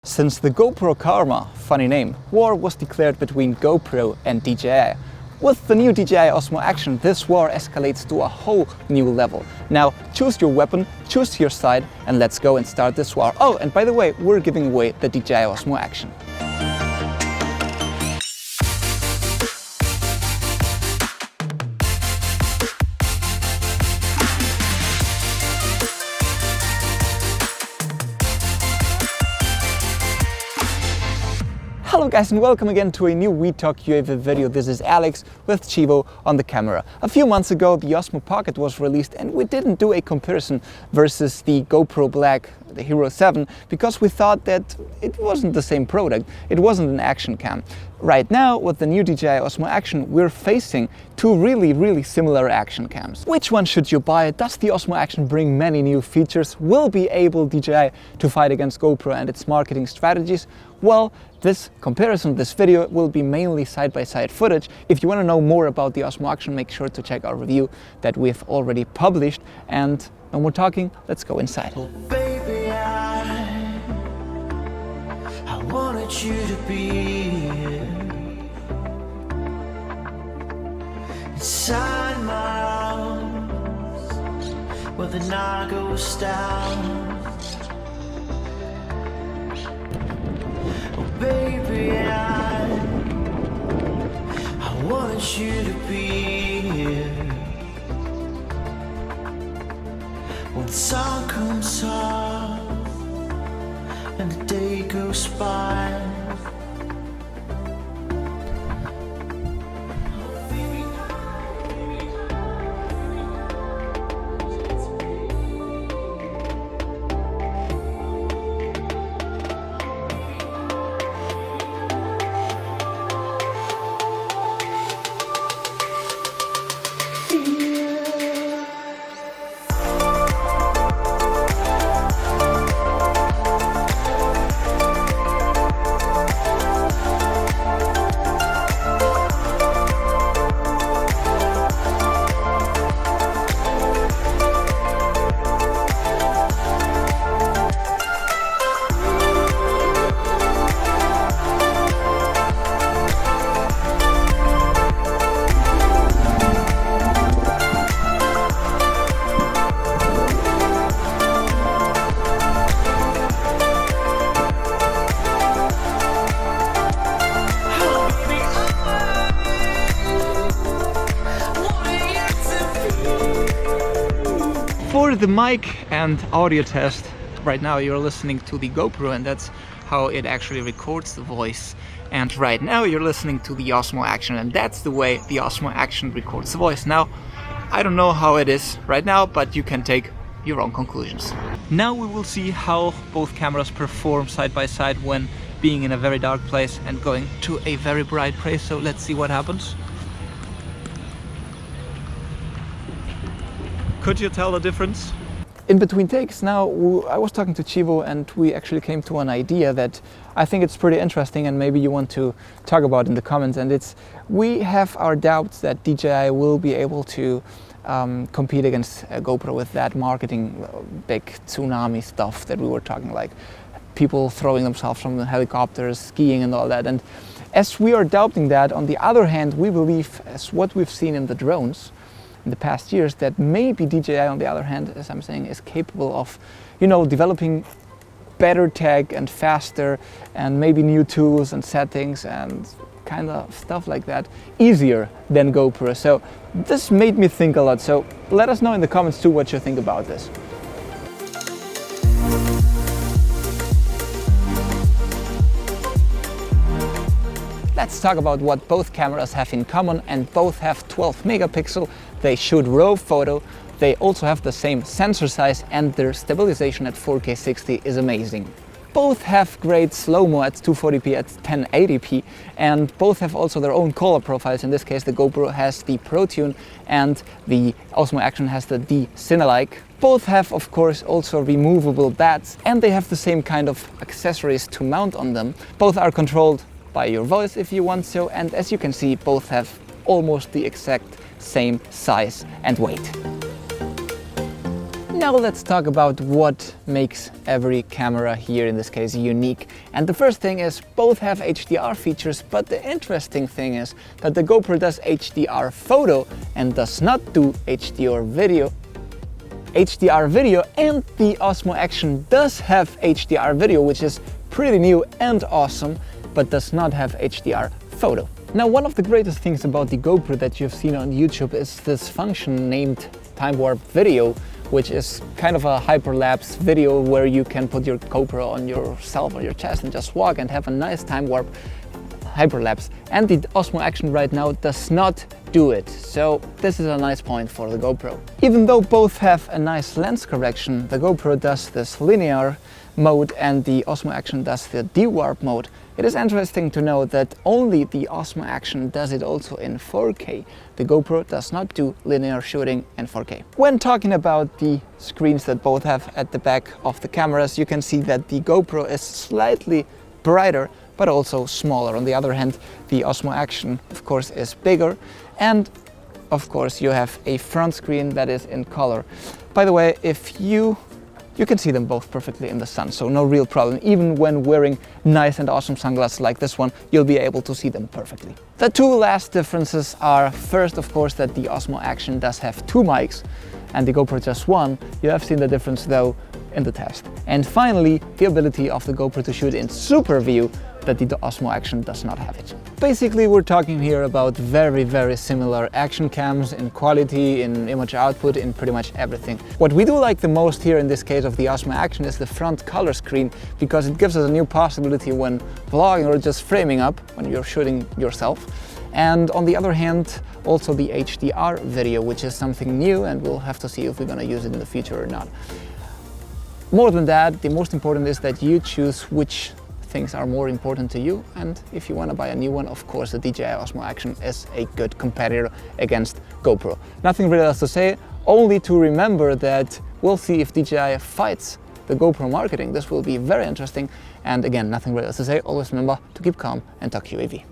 Since the GoPro Karma, funny name, war was declared between GoPro and DJI. With the new DJI Osmo Action, this war escalates to a whole new level. Now, choose your weapon, choose your side, and let's go and start this war. Oh, and by the way, we're giving away the DJI Osmo Action. Hello guys and welcome again to a new We Talk UAV video. This is Alex with Chivo on the camera. A few months ago the Osmo Pocket was released and we didn't do a comparison versus the GoPro Black, the Hero 7, because we thought that it wasn't the same product, it wasn't an action cam. Right now with the new DJI Osmo Action we're facing two really similar action cams. Which one should you buy? Does the Osmo Action bring many new features? Will be able DJI to fight against GoPro and its marketing strategies? Well, this comparison, this video will be mainly side-by-side footage. If you want to know more about the Osmo Action, make sure to check our review that we've alreely published. And no more talking, let's go inside. Oh, baby, I wanted you to be here inside my arms where the night goes down. Baby, I want you to be here when the sun comes up and the day goes by. For the mic and audio test, right now you're listening to the GoPro and that's how it actually records the voice. And right now you're listening to the Osmo Action and that's the way the Osmo Action records the voice. Now, I don't know how it is right now, but you can take your own conclusions. Now we will see how both cameras perform side by side when being in a very dark place and going to a very bright place. So let's see what happens. Could you tell the difference? In between takes now, I was talking to Chivo and we actually came to an idea that I think it's pretty interesting and maybe you want to talk about in the comments. And it's, we have our doubts that DJI will be able to compete against GoPro with that marketing big tsunami stuff that we were talking, like people throwing themselves from the helicopters, skiing and all that. And as we are doubting that, on the other hand, we believe, as what we've seen in the drones in the past years, that maybe DJI on the other hand, as I'm saying, is capable of, you know, developing better tech and faster and maybe new tools and settings and kind of stuff like that easier than GoPro. So this made me think a lot. So let us know in the comments too what you think about this. Let's talk about what both cameras have in common, and both have 12 megapixel, they shoot RAW photo, they also have the same sensor size and their stabilization at 4K 60 is amazing. Both have great slow-mo at 240p at 1080p and both have also their own color profiles. In this case the GoPro has the ProTune and the Osmo Action has the D-Cinelike. Both have of course also removable bats and they have the same kind of accessories to mount on them. Both are controlled by your voice if you want so, and as you can see both have almost the exact same size and weight. Now let's talk about what makes every camera here, in this case, unique. And the first thing is both have HDR features, but the interesting thing is that the GoPro does HDR photo and does not do HDR video. And the Osmo Action does have HDR video, which is pretty new and awesome, but does not have HDR photo. Now, one of the greatest things about the GoPro that you've seen on YouTube is this function named Time Warp Video, which is kind of a hyperlapse video where you can put your GoPro on yourself or your chest and just walk and have a nice time warp hyperlapse. And the Osmo Action right now does not do it. So this is a nice point for the GoPro. Even though both have a nice lens correction, the GoPro does this linear mode and the Osmo Action does the de-warp mode. It is interesting to know that only the Osmo Action does it also in 4K. The GoPro does not do linear shooting in 4K. When talking about the screens that both have at the back of the cameras, you can see that the GoPro is slightly brighter, but also smaller. On the other hand, the Osmo Action, of course, is bigger, and of course you have a front screen that is in color. By the way, if you can see them both perfectly in the sun, so no real problem. Even when wearing nice and awesome sunglasses like this one, you'll be able to see them perfectly. The two last differences are, first, of course, that the Osmo Action does have 2 mics and the GoPro just 1. You have seen the difference though in the test. And finally, the ability of the GoPro to shoot in super view, that the Osmo Action does not have it. Basically, we're talking here about very similar action cams in quality, in image output, in pretty much everything. What we do like the most here in this case of the Osmo Action is the front color screen, because it gives us a new possibility when vlogging or just framing up when you're shooting yourself. And on the other hand, also the HDR video, which is something new, and we'll have to see if we're gonna use it in the future or not. More than that, the most important is that you choose which things are more important to you, and if you want to buy a new one, of course the DJI Osmo Action is a good competitor against GoPro. Nothing really else to say, only to remember that we'll see if DJI fights the GoPro marketing. This will be very interesting, and again, nothing really else to say. Always remember to keep calm and talk UAV.